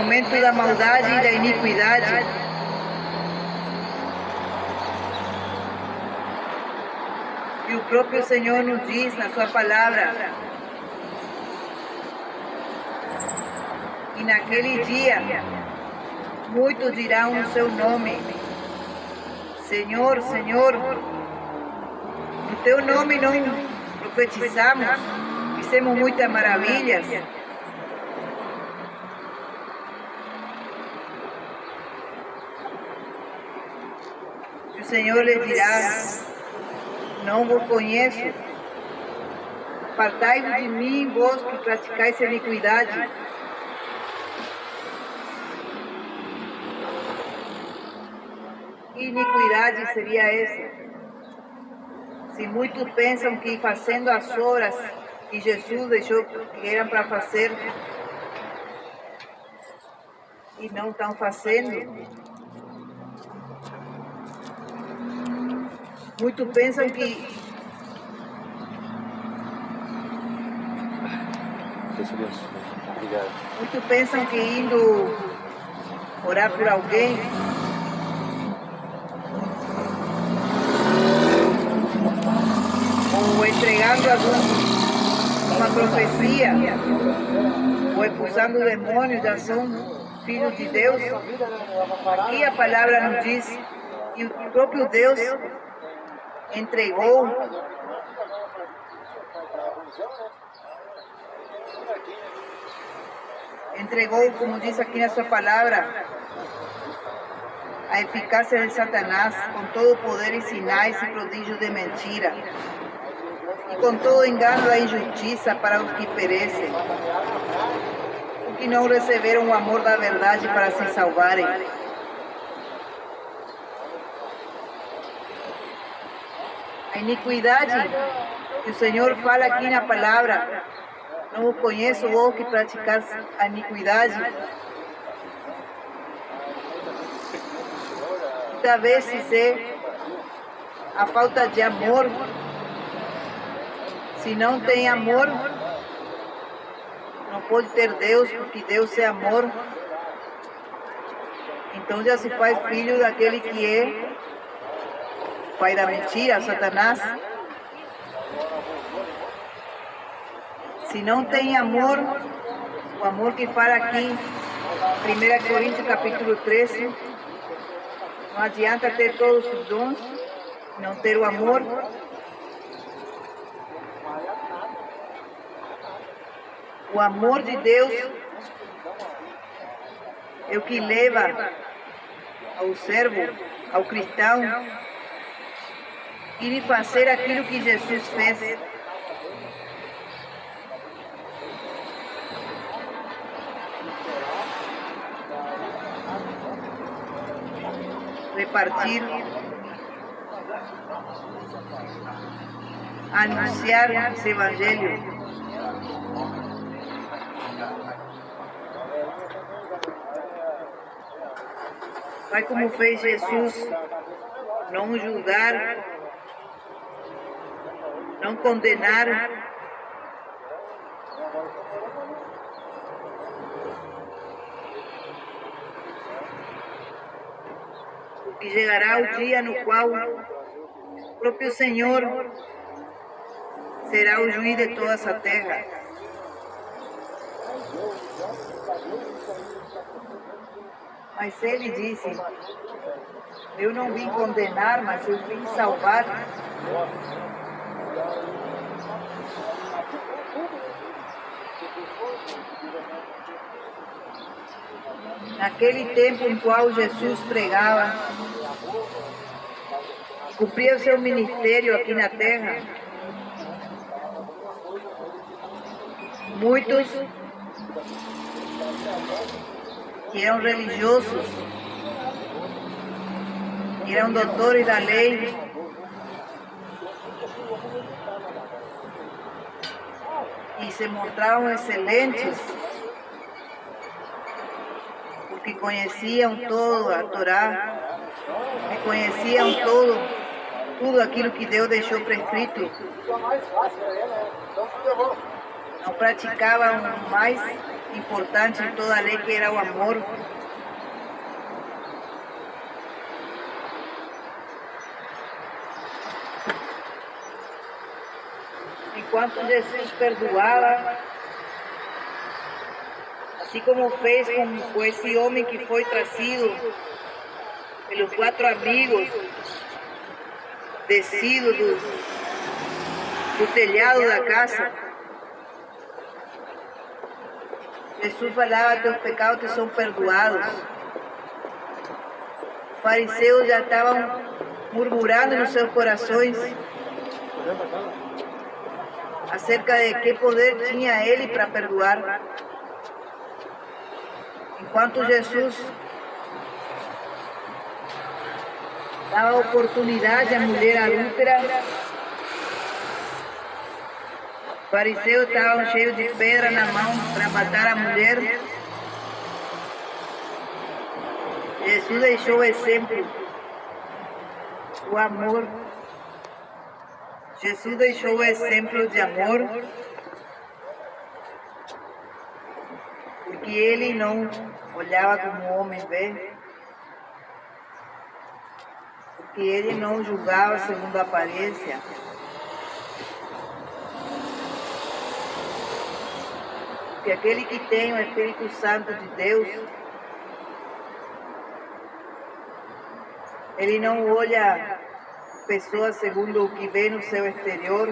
momento da maldade e da iniquidade. E o próprio Senhor nos diz na sua palavra, e naquele dia muitos dirão o seu nome: Senhor, Senhor, no teu nome não profetizamos, fizemos muitas maravilhas. E o Senhor lhe dirá: não vos conheço, apartai-vos de mim, vós que praticais a iniquidade. Que iniquidade seria essa? Se muitos pensam que fazendo as obras que Jesus deixou que eram para fazer, e não estão fazendo. Muitos pensam que indo orar por alguém, ou entregando uma profecia, ou expulsando demônios, já são filhos de Deus. Aqui a palavra nos diz que o próprio Deus entregou como diz aqui na sua palavra, a eficácia de Satanás, com todo o poder e sinais e prodígios de mentira, e com todo o engano da injustiça para os que perecem, os que não receberam o amor da verdade para se salvarem. A iniquidade que o Senhor fala aqui na palavra, não o conheço, vós que praticais a iniquidade. Muitas vezes é a falta de amor. Se não tem amor, não pode ter Deus, porque Deus é amor. Então já se faz filho daquele que é pai da mentira, Satanás. Se não tem amor, o amor que fala aqui, 1 Coríntios capítulo 13, não adianta ter todos os dons, não ter o amor. O amor de Deus é o que leva ao servo, ao cristão, ir fazer aquilo que Jesus fez. Repartir, anunciar esse evangelho. Vai como fez Jesus, não julgar, não condenar, porque chegará o dia no qual o próprio Senhor será o juiz de toda essa terra. Mas ele disse: eu não vim condenar, mas eu vim salvar. Naquele tempo em qual Jesus pregava, cumpria o seu ministério aqui na terra, muitos que eram religiosos, eram doutores da lei, e se mostravam excelentes, porque conheciam todo a Torá, e conheciam tudo aquilo que Deus deixou prescrito. Não praticavam mais importante em toda a lei, que era o amor. Enquanto Jesus perdoava, assim como fez com esse homem que foi trazido pelos 4 amigos, descido do telhado da casa, Jesus falava: teus pecados te são perdoados. Os fariseus já estavam murmurando nos seus corações acerca de que poder tinha ele para perdoar. Enquanto Jesus dava oportunidade à mulher adúltera, os fariseus estavam cheios de pedra na mão para matar a mulher. Jesus deixou o exemplo, o amor. Jesus deixou o exemplo de amor, porque ele não olhava como o homem vê, porque ele não julgava segundo a aparência. Porque aquele que tem o Espírito Santo de Deus, ele não olha pessoas segundo o que vê no seu exterior,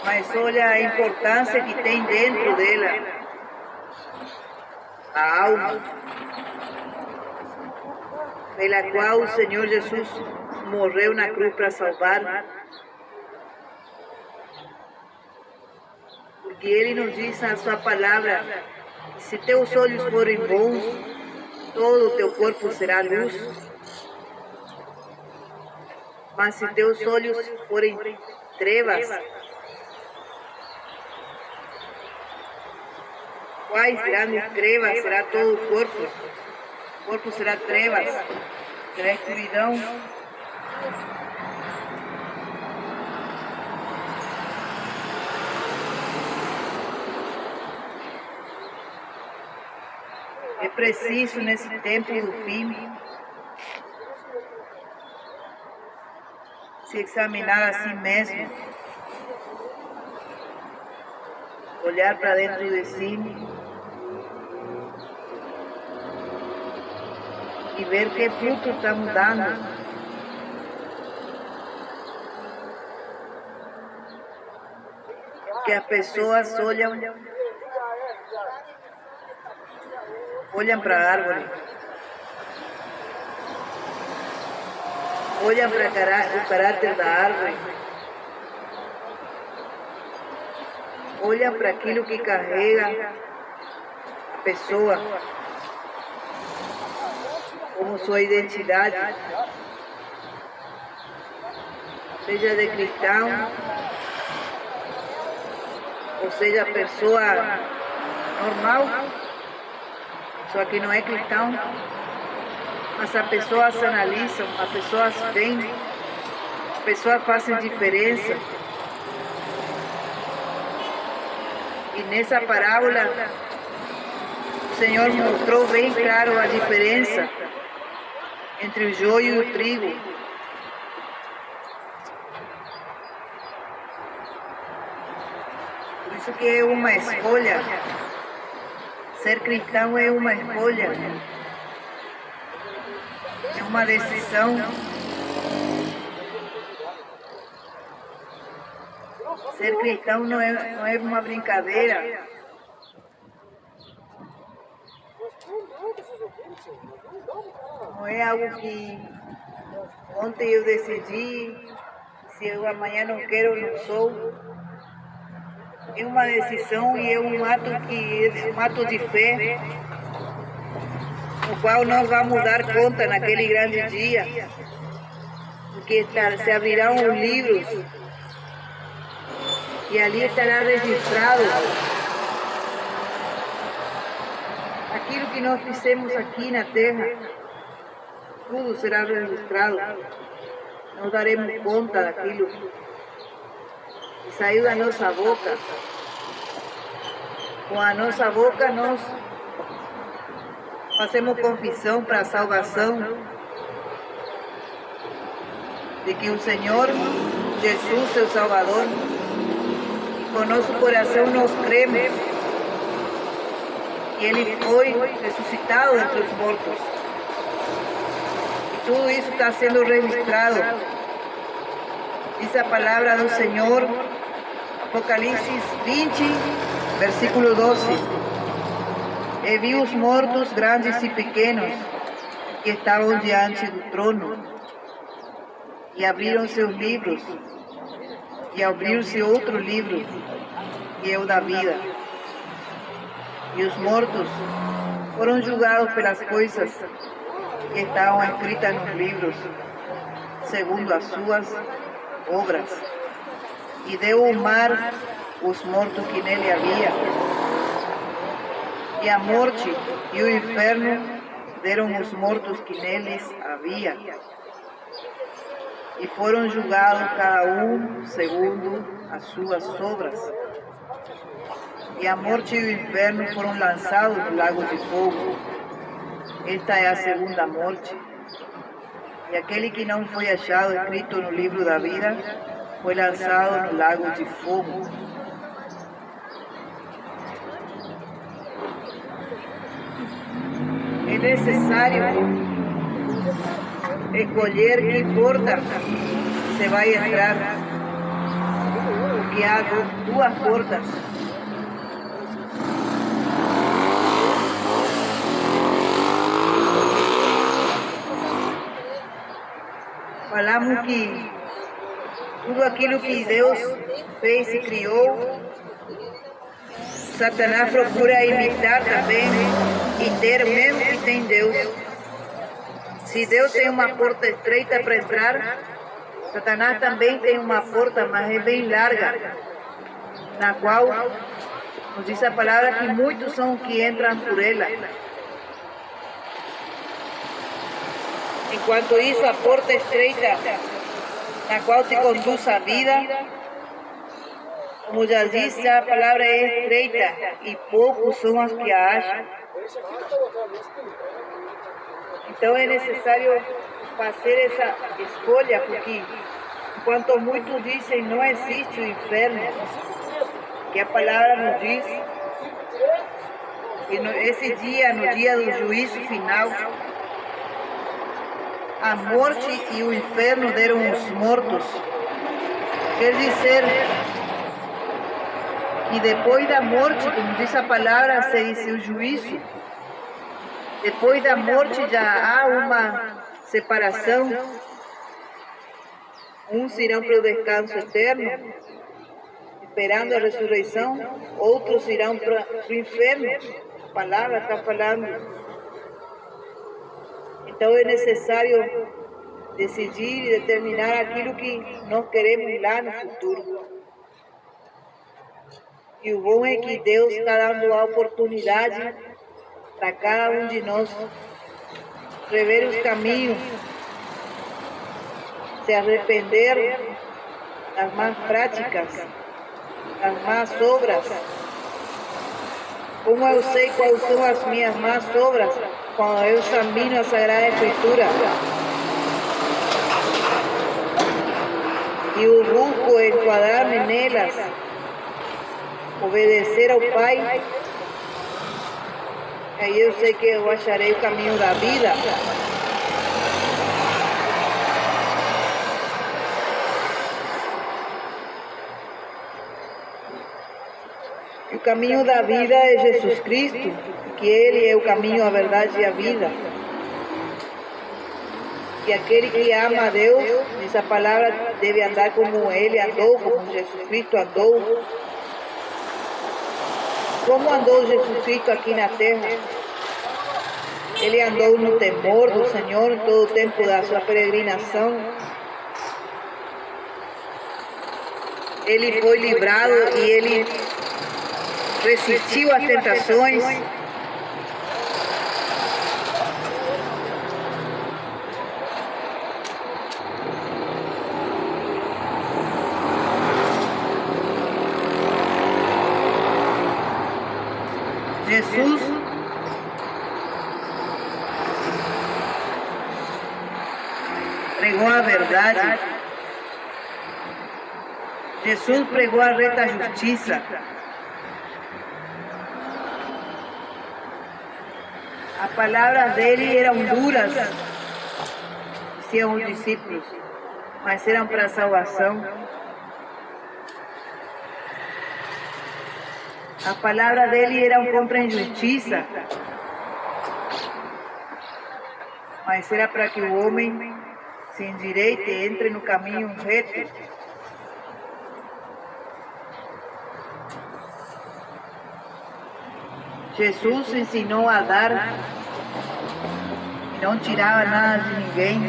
mas olha a importância que tem dentro dela, a alma, pela qual o Senhor Jesus morreu na cruz para salvar. Porque Ele nos diz na sua palavra que se teus olhos forem bons, todo o teu corpo será luz. Mas se teus olhos forem trevas, quais grandes trevas será todo o corpo? O corpo será trevas, será escuridão. É preciso, nesse tempo do fim, se examinar a si mesmo, olhar para dentro de si e ver que fruto está mudando. Que as pessoas olham para a árvore, olham para o caráter da árvore, olham para aquilo que carrega a pessoa como sua identidade, seja de cristão, ou seja pessoa normal, só que não é cristão. Mas as pessoas analisam, as pessoas veem, as pessoas fazem diferença. E nessa parábola, o Senhor mostrou bem claro a diferença entre o joio e o trigo. Por isso que é uma escolha. Ser cristão é uma escolha. É uma decisão. Ser cristão não é uma brincadeira. Não é algo que ontem eu decidi, se eu amanhã não quero, eu não sou. É uma decisão e é um ato de fé, no qual nós vamos dar conta naquele grande dia, porque se abrirão os livros e ali estará registrado aquilo que nós fizemos aqui na terra. Tudo será registrado. Nós daremos conta daquilo que saiu da nossa boca. Com a nossa boca nós fazemos confissão para a salvação de que o Senhor Jesus é o Salvador. Com nosso coração nós cremos que Ele foi ressuscitado entre os mortos. E tudo isso está sendo registrado. Diz a palavra do Senhor, Apocalipse 20, versículo 12. E vi os mortos, grandes e pequenos, que estavam diante do trono. E abriram seus livros. E abriu-se outro livro, que é o da vida. E os mortos foram julgados pelas coisas que estavam escritas nos livros, segundo as suas obras. E deu o mar os mortos que nele havia. E a morte e o inferno deram os mortos que neles havia. E foram julgados cada um segundo as suas obras. E a morte e o inferno foram lançados no lago de fogo. Esta é a segunda morte. E aquele que não foi achado escrito no livro da vida foi lançado no lago de fogo. É necessário escolher que porta você vai entrar, porque há duas portas. Falamos que tudo aquilo que Deus fez e criou, Satanás procura imitar também e ter o mesmo que tem Deus. Se Deus tem uma porta estreita para entrar, Satanás também tem uma porta, mas é bem larga, na qual nos diz a palavra que muitos são que entram por ela. Enquanto isso, a porta estreita, na qual te conduz a vida, como já disse, a palavra é estreita e poucos são os que a acham. Então é necessário fazer essa escolha, porque enquanto muitos dizem não existe o inferno, que a palavra nos diz que esse dia, no dia do juízo final, a morte e o inferno deram os mortos. Quer dizer que depois da morte, como diz a palavra, se diz o juízo. Depois da morte já há uma separação. Uns irão para o descanso eterno, esperando a ressurreição. Outros irão para o inferno. A palavra está falando. Então é necessário decidir e determinar aquilo que nós queremos lá no futuro. E o bom é que Deus está dando a oportunidade para cada um de nós rever os caminhos, se arrepender das más práticas, das más obras. Como eu sei quais são as minhas más obras? Quando eu examino a Sagrada Escritura e o busco enquadrar-me nelas, obedecer ao Pai, aí eu sei que eu acharei o caminho da vida. O caminho da vida é Jesus Cristo, que Ele é o caminho, a verdade e a vida. E aquele que ama a Deus, essa palavra, deve andar como Ele andou, como Jesus Cristo andou. Como andou Jesus Cristo aqui na terra? Ele andou no temor do Senhor todo o tempo da sua peregrinação. Ele foi livrado e ele resistiu às tentações. Jesus pregou a verdade. Jesus pregou a reta justiça. As palavras dele eram duras, diziam os discípulos, mas eram para a salvação. As palavras dele eram contra a injustiça, mas era para que o homem se endireite, entre no caminho reto. Jesus ensinou a dar e não tirava nada de ninguém.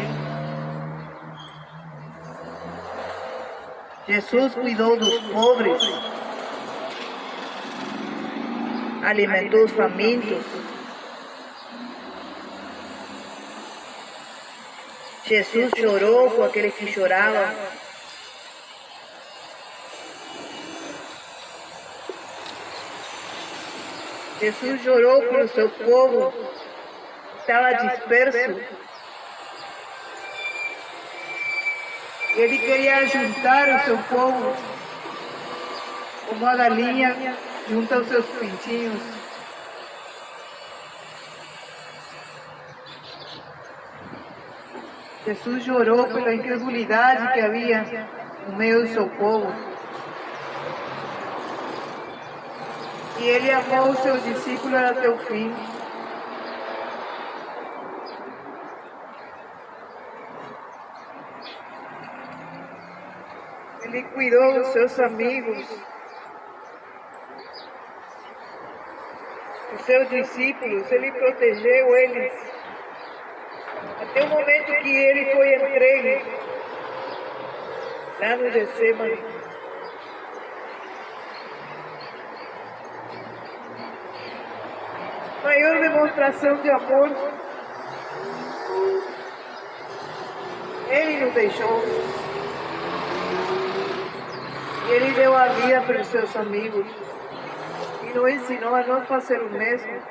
Jesus cuidou dos pobres, alimentou os famintos. Jesus chorou com aqueles que choravam. Jesus chorou pelo seu povo, estava disperso. Ele queria juntar o seu povo, como a galinha junta os seus pintinhos. Jesus chorou pela incredulidade que havia no meio do seu povo. E ele amou os seus discípulos até o fim. Ele cuidou dos seus amigos, dos seus discípulos, ele protegeu eles. Até o momento que ele foi entregue lá no Getsemane. Maior demonstração de amor, ele nos deixou. E ele deu a vida pelos seus amigos e nos ensinou a não fazer o mesmo.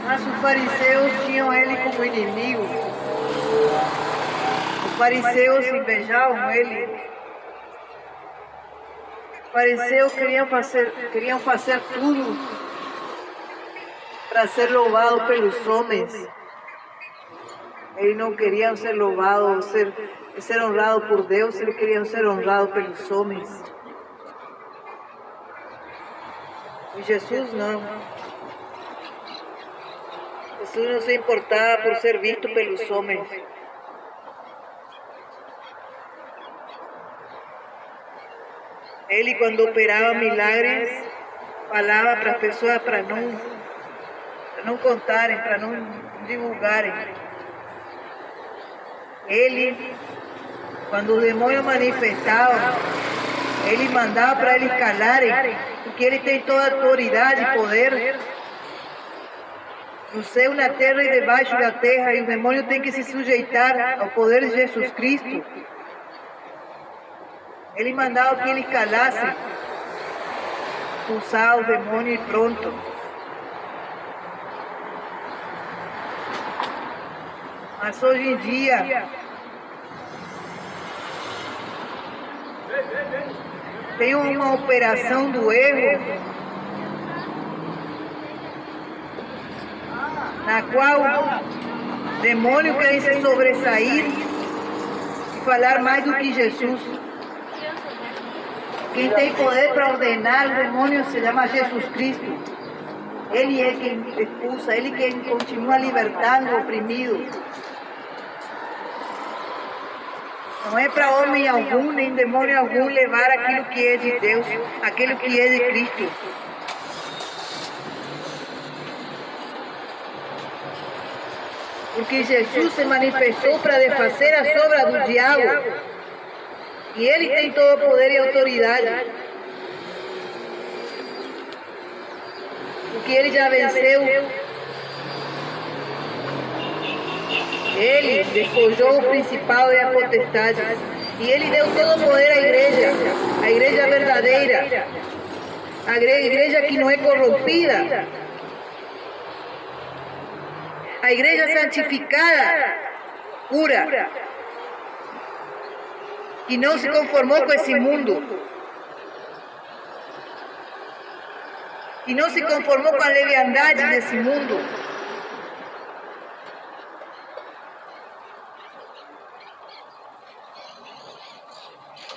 Mas os fariseus tinham ele como inimigo. Os fariseus invejavam ele. Os fariseus queriam fazer tudo para ser louvado pelos homens. Eles não queriam ser louvados, ser honrados por Deus, eles queriam ser honrados pelos homens. E Jesus não. Jesus não se importava por ser visto pelos homens. Ele, quando operava milagres, falava para as pessoas para não contarem, para não divulgarem. Ele, quando os demônios manifestavam, ele mandava para eles calarem, porque ele tem toda a autoridade e poder no céu, na terra e debaixo da terra, e o demônio tem que se sujeitar ao poder de Jesus Cristo. Ele mandava que eles calassem, expulsar o demônio e pronto. Mas hoje em dia, tem uma operação do erro, na qual o demônio quer se sobressair e falar mais do que Jesus. Quem tem poder para ordenar o demônio se chama Jesus Cristo. Ele é quem expulsa, ele quem continua libertando o oprimido. Não é para homem algum, nem demônio algum levar aquilo que é de Deus, aquilo que é de Cristo. Porque Jesus se manifestou para desfazer as obras do diabo. E ele tem todo o poder e autoridade. Porque ele já venceu. Ele despojou o principal e a potestade. E Ele deu todo o poder à igreja verdadeira, a igreja que não é corrompida, a igreja santificada, pura, que não se conformou com esse mundo, que não se conformou com a leviandade desse mundo.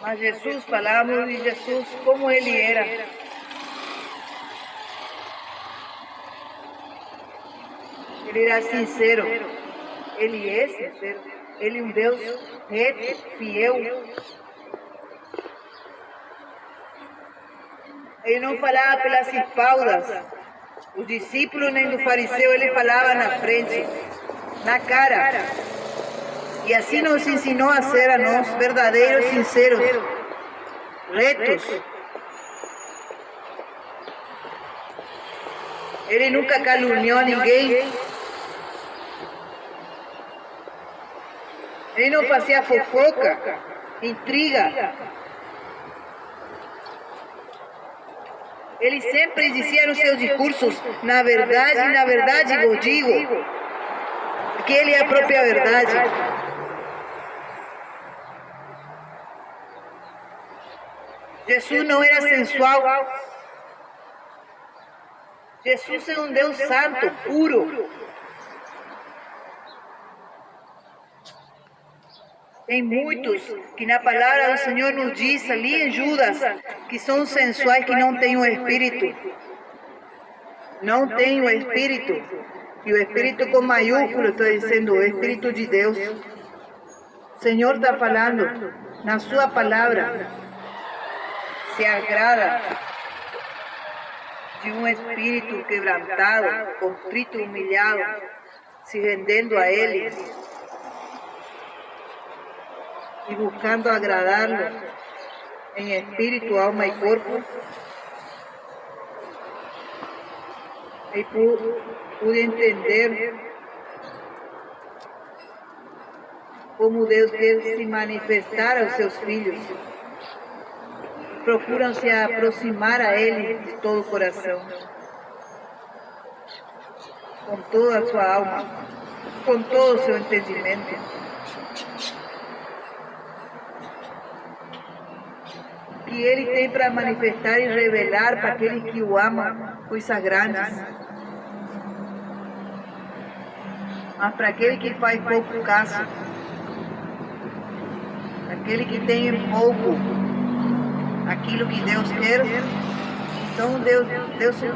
Mas Jesus, falamos de Jesus como Ele era. Ele era sincero. Ele é sincero. Ele é um Deus reto, fiel. Ele não falava pelas espaldas. Os discípulos nem do fariseu, ele falava na frente, na cara. E assim nos ensinou a ser a nós, verdadeiros, sinceros, retos. Ele nunca caluniou ninguém. Ele não fazia fofoca, intriga. Ele sempre dizia nos seus discursos, na verdade vos digo, que Ele é a própria verdade. Jesus não era sensual. Jesus é um Deus santo, puro. Tem muitos que na palavra do Senhor nos diz ali em Judas que são sensuais, que não têm o Espírito. Não têm o Espírito. E o Espírito com maiúsculo, estou dizendo, o Espírito de Deus. O Senhor está falando na sua palavra. Se agrada de um espírito quebrantado, contrito, humilhado, se rendendo a Ele e buscando agradá-lo em espírito, alma e corpo. E pude entender como Deus quer se manifestar aos seus filhos. Procuram se aproximar a Ele de todo o coração, com toda a sua alma, com todo o seu entendimento. Que Ele tem para manifestar e revelar para aquele que o ama coisas grandes. Mas para aquele que faz pouco caso, aquele que tem em pouco aquilo que Deus quer, então Deus o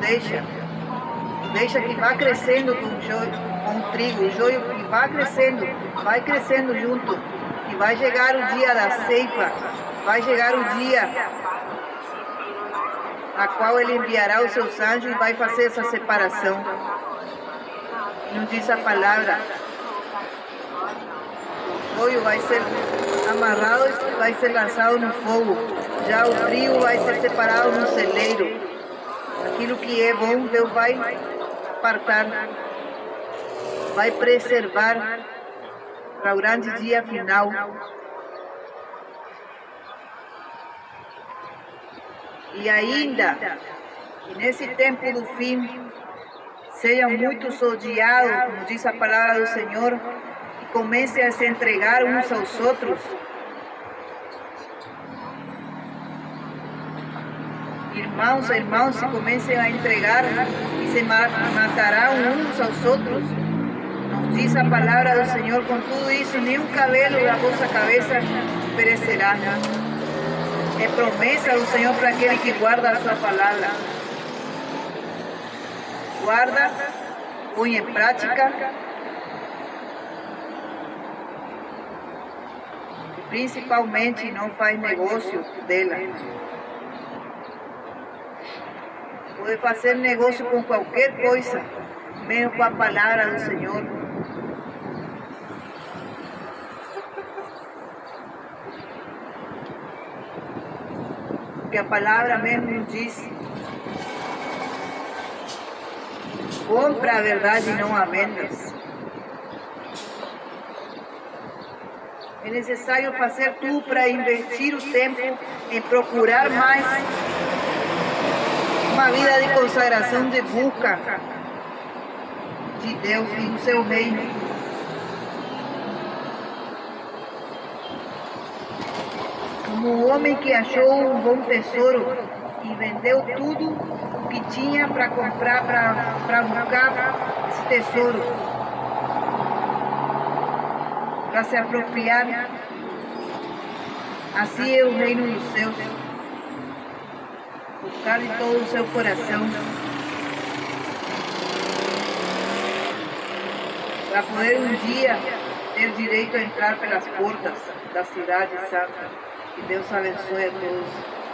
deixa que vá crescendo com o trigo, o joio que vai crescendo junto, e vai chegar o dia da ceifa, vai chegar o dia a qual Ele enviará os seus anjos e vai fazer essa separação. Nos diz a palavra, o joio vai ser amarrado e vai ser lançado no fogo. Já o trigo vai ser separado no celeiro. Aquilo que é bom, Deus vai apartar, vai preservar para o grande dia final. E ainda, que nesse tempo do fim, sejam muitos odiados, como diz a palavra do Senhor, e comecem a se entregar uns aos outros. Irmãos se comecem a entregar e se matarão uns aos outros. Nos diz a palavra do Senhor, com tudo isso, nenhum cabelo da vossa cabeça perecerá. É promessa do Senhor para aquele que guarda a sua palavra. Guarda, põe em prática, e principalmente não faz negócio dela. Pode fazer negócio com qualquer coisa, menos com a palavra do Senhor. Porque a palavra mesmo nos diz: compra a verdade e não a vendas. É necessário fazer tudo para investir o tempo em procurar mais uma vida de consagração de busca de Deus e do seu reino. Como o homem que achou um bom tesouro e vendeu tudo o que tinha para comprar, para buscar esse tesouro, para se apropriar. Assim é o reino dos céus. Buscar de todo o seu coração, para poder um dia ter direito a entrar pelas portas da cidade santa. Que Deus abençoe a todos.